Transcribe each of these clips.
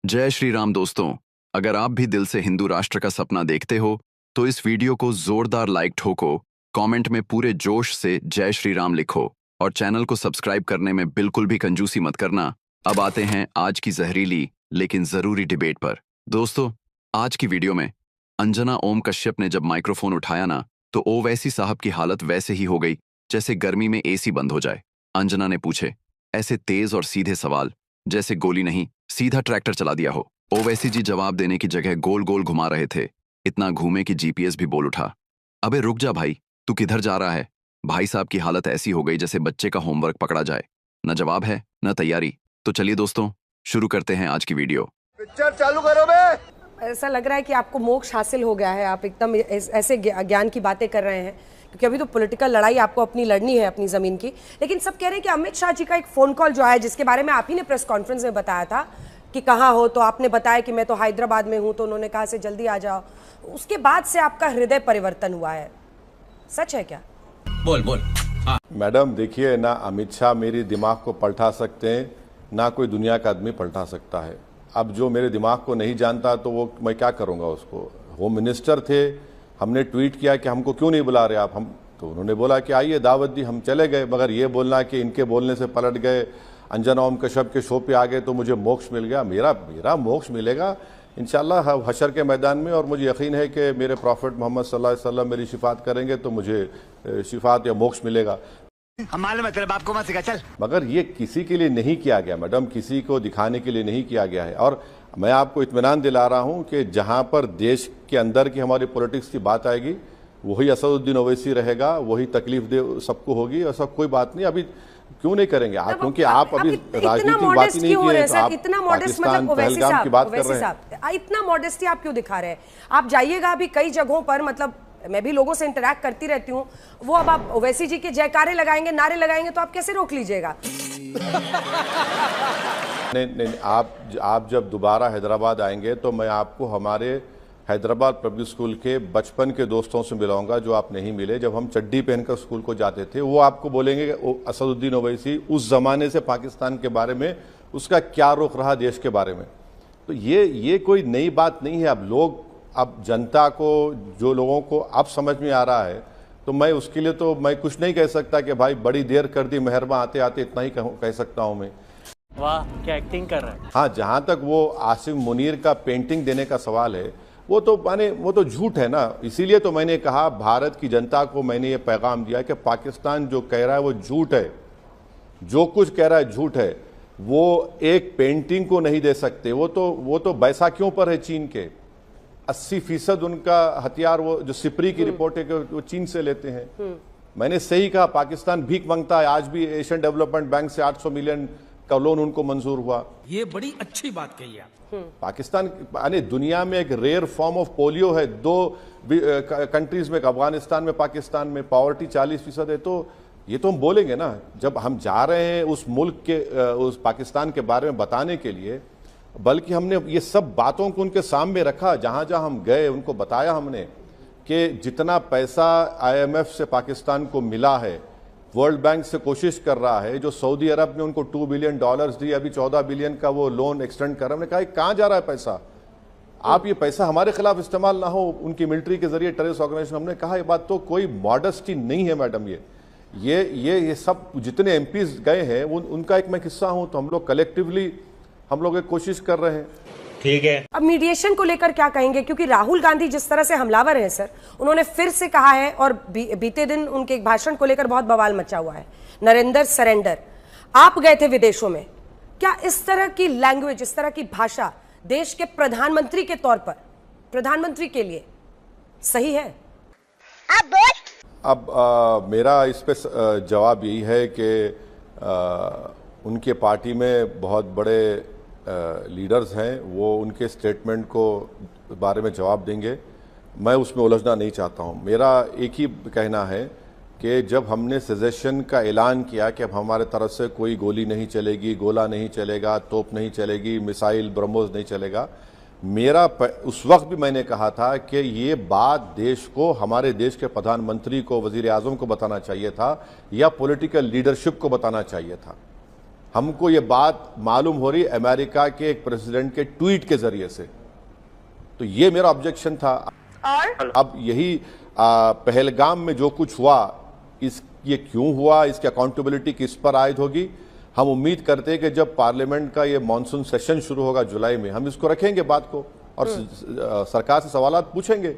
जय श्री राम दोस्तों। अगर आप भी दिल से हिंदू राष्ट्र का सपना देखते हो तो इस वीडियो को जोरदार लाइक ठोको, कमेंट में पूरे जोश से जय श्री राम लिखो और चैनल को सब्सक्राइब करने में बिल्कुल भी कंजूसी मत करना। अब आते हैं आज की जहरीली लेकिन जरूरी डिबेट पर। दोस्तों, आज की वीडियो में अंजना ओम कश्यप ने जब माइक्रोफोन उठाया ना, तो ओवैसी साहब की हालत वैसे ही हो गई जैसे गर्मी में एसी बंद हो जाए। अंजना ने पूछे ऐसे तेज और सीधे सवाल जैसे गोली नहीं सीधा ट्रैक्टर चला दिया हो। ओवैसी जी जवाब देने की जगह गोल गोल घुमा रहे थे, इतना घूमे कि जीपीएस भी बोल उठा, अबे रुक जा भाई, तू किधर जा रहा है। भाई साहब की हालत ऐसी हो गई जैसे बच्चे का होमवर्क पकड़ा जाए, न जवाब है न तैयारी। तो चलिए दोस्तों, शुरू करते हैं आज की वीडियो। पिक्चर चालू करो बे। ऐसा लग रहा है कि आपको मोक्ष हासिल हो गया है, आप एकदम ऐसे ज्ञान की बातें कर रहे हैं, क्योंकि अभी तो पॉलिटिकल लड़ाई आपको अपनी लड़नी है अपनी जमीन की। लेकिन सब कह रहे हैं कि अमित शाह जी का एक फोन कॉल जो आया, जिसके बारे में आप ही ने प्रेस कॉन्फ्रेंस में बताया था कि कहाँ हो, तो आपने बताया कि मैं तो हैदराबाद में हूँ, तो उन्होंने कहा से जल्दी आ जाओ। उसके बाद से आपका हृदय परिवर्तन हुआ है, सच है क्या? बोल बोल। हाँ। मैडम देखिए ना, अमित शाह मेरे दिमाग को पलटा सकते हैं, ना कोई दुनिया का आदमी पलटा सकता है। अब जो मेरे दिमाग को नहीं जानता तो वो मैं क्या करूँगा उसको। होम मिनिस्टर थे, हमने ट्वीट किया कि हमको क्यों नहीं बुला रहे आप, हम तो उन्होंने बोला कि आइए, दावत दी, हम चले गए। मगर ये बोलना कि इनके बोलने से पलट गए, अंजना ओम कश्यप के शो पे आ गए तो मुझे मोक्ष मिल गया। मेरा मोक्ष मिलेगा इंशाल्लाह हशर के मैदान में, और मुझे यकीन है कि मेरे प्रॉफिट मोहम्मद सल्लल्लाहु अलैहि वसल्लम मेरी शिफात करेंगे तो मुझे शिफात या मोक्ष मिलेगा। मालूम है तेरे बाप को मत सिखा, चल। मगर ये किसी के लिए नहीं किया गया मैडम, किसी को दिखाने के लिए नहीं किया गया है। और मैं आपको इत्मीनान दिला रहा हूं कि जहां पर देश के अंदर की हमारी पॉलिटिक्स की बात आएगी वही असदुद्दीन ओवैसी रहेगा, वही तकलीफ दे सबको होगी। ऐसा कोई बात नहीं, अभी क्यों नहीं करेंगे आप, क्योंकि आप अभी राजनीति की बात ही नहीं की है, तो आप पाकिस्तान पहलगाम की बात कर रहे हैं। इतना मॉडेस्टी आप क्यों दिखा रहे हैं? आप जाइएगा अभी कई जगहों पर, मतलब मैं भी लोगों से इंटरैक्ट करती रहती हूँ, वो अब आप ओवैसी जी के जयकारे लगाएंगे, नारे लगाएंगे, तो आप कैसे रोक लीजिएगा? नहीं, आप जब दोबारा हैदराबाद आएंगे तो मैं आपको हमारे हैदराबाद पब्लिक स्कूल के बचपन के दोस्तों से मिलाऊंगा जो आप नहीं मिले। जब हम चड्डी पहनकर स्कूल को जाते थे, वो आपको बोलेंगे कि असदुद्दीन ओवैसी उस जमाने से पाकिस्तान के बारे में उसका क्या रुख रहा देश के बारे में। तो ये कोई नई बात नहीं है। अब जनता को, जो लोगों को अब समझ में आ रहा है, तो मैं उसके लिए तो मैं कुछ नहीं कह सकता कि भाई बड़ी देर कर दी मेहरबान, आते आते इतना ही कह सकता हूं मैं। वाह, क्या एक्टिंग कर रहा है। हाँ, जहां तक वो आसिफ मुनीर का पेंटिंग देने का सवाल है, वो तो झूठ है ना। इसीलिए तो मैंने कहा, भारत की जनता को मैंने ये पैगाम दिया कि पाकिस्तान जो कह रहा है वो झूठ है, जो कुछ कह रहा है झूठ है। वो एक पेंटिंग को नहीं दे सकते। वो तो बैसाखियों पर है चीन के, 80% उनका हथियार, वो जो सिपरी की रिपोर्ट है कि वो चीन से लेते हैं। मैंने सही कहा, पाकिस्तान भीख मांगता है। आज भी एशियन डेवलपमेंट बैंक से 800 मिलियन का लोन उनको मंजूर हुआ। ये बड़ी अच्छी बात कही आप। पाकिस्तान यानी दुनिया में एक रेयर फॉर्म ऑफ पोलियो है। 2 कंट्रीज में, अफगानिस्तान में, पाकिस्तान में पॉवर्टी 40% है। तो ये तो हम बोलेंगे ना, जब हम जा रहे हैं उस मुल्क के, उस पाकिस्तान के बारे में बताने के लिए, बल्कि हमने ये सब बातों को उनके सामने रखा। जहां जहां हम गए उनको बताया हमने कि जितना पैसा IMF से पाकिस्तान को मिला है, वर्ल्ड बैंक से कोशिश कर रहा है, जो सऊदी अरब ने उनको $2 बिलियन दिए, अभी 14 बिलियन का वो लोन एक्सटेंड कर रहा है। हमने कहा कहां जा रहा है पैसा, आप ये पैसा हमारे खिलाफ इस्तेमाल ना हो, उनकी मिलिट्री के जरिए टेररिस्ट ऑर्गेनाइजेशन। हमने कहा ये बात तो कोई मॉडेस्टी नहीं है मैडम। ये सब जितने MPs गए हैं उनका एक मैं किस्सा हूं। तो हम लोग कलेक्टिवली हम लोग एक कोशिश कर रहे हैं। ठीक है। अब मीडिएशन को लेकर क्या कहेंगे? क्योंकि राहुल गांधी जिस तरह से हमलावर हैं सर, उन्होंने फिर से कहा है, और बीते दिन उनके एक भाषण को लेकर बहुत बवाल मचा हुआ है, नरेंद्र सरेंडर। आप गए थे विदेशों में, क्या इस तरह की लैंग्वेज, इस तरह की भाषा देश के प्रधानमंत्री के तौर पर, प्रधानमंत्री के लिए सही है? अब मेरा इस पे जवाब यही है कि उनके पार्टी में बहुत बड़े लीडर्स हैं, वो उनके स्टेटमेंट को बारे में जवाब देंगे। मैं उसमें उलझना नहीं चाहता हूं। मेरा एक ही कहना है कि जब हमने सेसेशन का ऐलान किया कि अब हमारे तरफ से कोई गोली नहीं चलेगी, गोला नहीं चलेगा, तोप नहीं चलेगी, मिसाइल ब्रह्मोस नहीं चलेगा, उस वक्त भी मैंने कहा था कि ये बात देश को, हमारे देश के प्रधानमंत्री को, वजीर आजम को बताना चाहिए था, या पॉलिटिकल लीडरशिप को बताना चाहिए था। हमको ये बात मालूम हो रही अमेरिका के एक प्रेसिडेंट के ट्वीट के जरिए से। तो ये मेरा ऑब्जेक्शन था। और अब यही पहलगाम में जो कुछ हुआ, ये क्यों हुआ, इसकी अकाउंटेबिलिटी किस पर आयद होगी। हम उम्मीद करते हैं कि जब पार्लियामेंट का ये मॉनसून सेशन शुरू होगा जुलाई में, हम इसको रखेंगे बात को और सरकार से सवाल पूछेंगे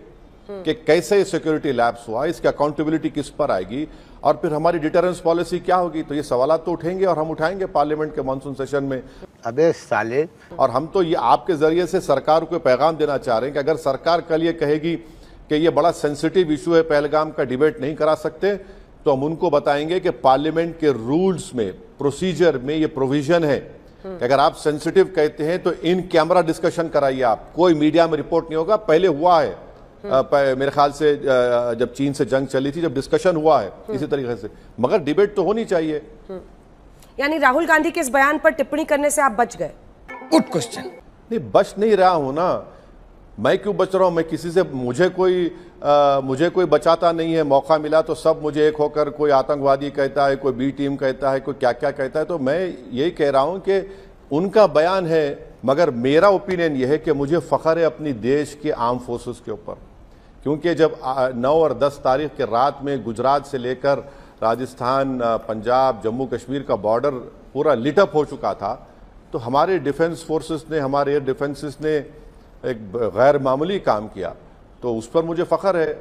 कि कैसे सिक्योरिटी लैप्स हुआ, इसकी अकाउंटेबिलिटी किस पर आएगी और फिर हमारी डिटरेंस पॉलिसी क्या होगी। तो ये सवाल तो उठेंगे और हम उठाएंगे पार्लियामेंट के मॉनसून सेशन में। अबे साले। और हम तो ये आपके जरिए से सरकार को पैगाम देना चाह रहे हैं कि अगर सरकार कल ये कहेगी कि ये बड़ा सेंसिटिव इशू है, पहलगाम का डिबेट नहीं करा सकते, तो हम उनको बताएंगे कि पार्लियामेंट के रूल्स में, प्रोसीजर में ये प्रोविजन है कि अगर आप सेंसिटिव कहते हैं तो इन कैमरा डिस्कशन कराइए। आप कोई मीडिया में रिपोर्ट नहीं होगा। पहले हुआ है मेरे ख्याल से जब चीन से जंग चली थी, जब डिस्कशन हुआ है इसी तरीके से, मगर डिबेट तो होनी चाहिए। यानी राहुल गांधी के इस बयान पर टिप्पणी करने से आप बच गए? Good question. नहीं, बच नहीं रहा हूं ना। मैं क्यों बच रहा हूं? मैं किसी से, मुझे कोई बचाता नहीं है। मौका मिला तो सब मुझे एक होकर, कोई आतंकवादी कहता है, कोई बी टीम कहता है, कोई क्या क्या कहता है। तो मैं यही कह रहा हूं कि उनका बयान है, मगर मेरा ओपिनियन यह है कि मुझे फख्र है अपनी देश के आर्म फोर्सेस के ऊपर, क्योंकि जब 9 और 10 तारीख के रात में गुजरात से लेकर राजस्थान, पंजाब, जम्मू कश्मीर का बॉर्डर पूरा लिटअप हो चुका था, तो हमारे डिफेंस फोर्सेस ने, हमारे एयर डिफेंसेस ने एक गैर मामूली काम किया। तो उस पर मुझे फख्र है।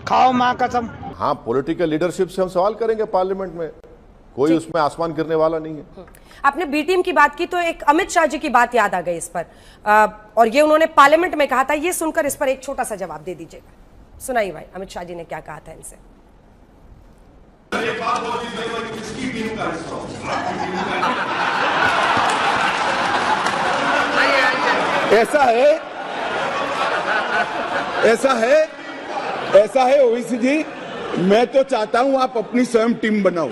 खाओ माँ कसम। हाँ, पॉलिटिकल लीडरशिप से हम सवाल करेंगे पार्लियामेंट में, कोई उसमें आसमान गिरने वाला नहीं है। आपने बी टीम की बात की तो एक अमित शाह जी की बात याद आ गई इस पर, और ये उन्होंने पार्लियामेंट में कहा था। ये सुनकर इस पर एक छोटा सा जवाब दे दीजिएगा। सुनाइए भाई, अमित शाह जी ने क्या कहा था इनसे। ऐसा है ओवैसी जी, मैं तो चाहता हूं आप अपनी स्वयं टीम बनाओ।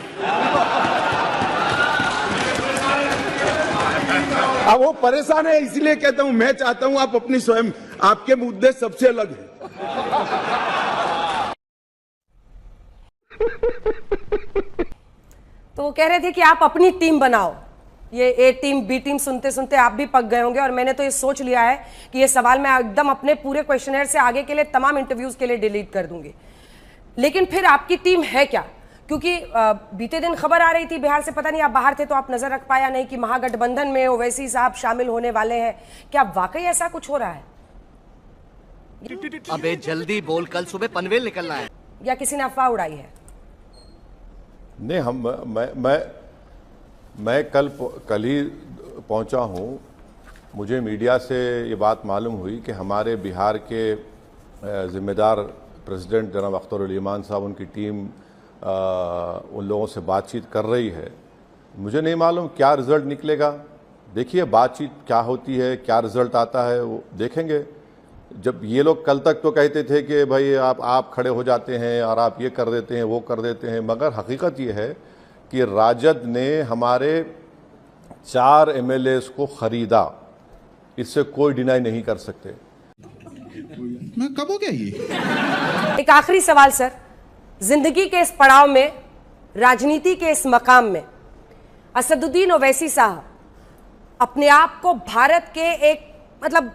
अब वो परेशान है इसलिए कहता हूं, मैं चाहता हूं आप अपनी स्वयं, आपके मुद्दे सबसे अलग हैं। तो वो कह रहे थे कि आप अपनी टीम बनाओ। ये ए टीम बी टीम सुनते सुनते आप भी पक गए होंगे, और मैंने तो ये सोच लिया है कि ये सवाल मैं एकदम अपने पूरे क्वेश्चनर से आगे के लिए, तमाम इंटरव्यूज के लिए डिलीट कर दूंगी। लेकिन फिर आपकी टीम है क्या? क्योंकि बीते दिन खबर आ रही थी बिहार से, पता नहीं आप बाहर थे तो आप नजर रख पाया नहीं, कि महागठबंधन में ओवैसी साहब शामिल होने वाले हैं। क्या वाकई ऐसा कुछ हो रहा है? अबे जल्दी बोल, कल सुबह पनवेल निकलना है। या किसी ने अफवाह उड़ाई है? नहीं, मैं कल ही पहुंचा हूं। मुझे मीडिया से ये बात मालूम हुई कि हमारे बिहार के जिम्मेदार प्रेसिडेंट जनाब अख्तर उल ईमान साहब, उनकी टीम उन लोगों से बातचीत कर रही है। मुझे नहीं मालूम क्या रिजल्ट निकलेगा। देखिए बातचीत क्या होती है, क्या रिजल्ट आता है वो देखेंगे। जब ये लोग कल तक तो कहते थे कि भाई आप खड़े हो जाते हैं और आप ये कर देते हैं, वो कर देते हैं, मगर हकीकत ये है कि राजद ने हमारे 4 MLAs को खरीदा। इससे कोई डिनाई नहीं कर सकते। मैं कब हो गया ये? एक आखिरी सवाल सर, जिंदगी के इस पड़ाव में, राजनीति के इस मकाम में, असदुद्दीन ओवैसी साहब अपने आप को भारत के एक मतलब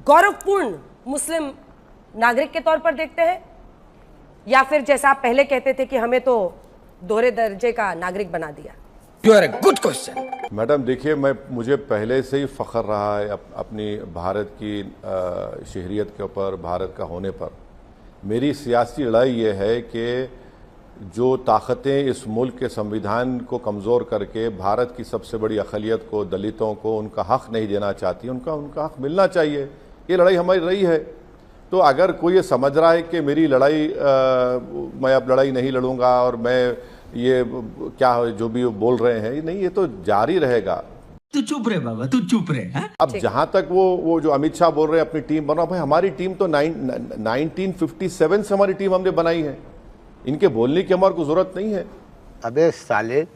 गौरवपूर्ण मुस्लिम नागरिक के तौर पर देखते हैं, या फिर जैसा आप पहले कहते थे कि हमें तो दोहरे दर्जे का नागरिक बना दिया? You are a good question. Madam देखिए, मुझे पहले से ही फख्र रहा है अपनी भारत की शहरियत के ऊपर, भारत का होने पर। मेरी सियासी लड़ाई ये है कि जो ताकतें इस मुल्क के संविधान को कमज़ोर करके भारत की सबसे बड़ी अक़लियत को, दलितों को उनका हक़ नहीं देना चाहती, उनका हक़ मिलना चाहिए। ये लड़ाई हमारी रही है। तो अगर कोई ये समझ रहा है कि मेरी लड़ाई, मैं अब लड़ाई नहीं लड़ूंगा और मैं ये क्या जो भी बोल रहे हैं, नहीं, ये तो जारी रहेगा। तू चुप रहे बाबा, तू चुप रहे। अब जहां तक वो जो अमित शाह बोल रहे हैं अपनी टीम बनाओ, भाई हमारी टीम तो 1957 से हमारी टीम हमने बनाई है। इनके बोलने की हमारे को जरूरत नहीं है। अबे साले।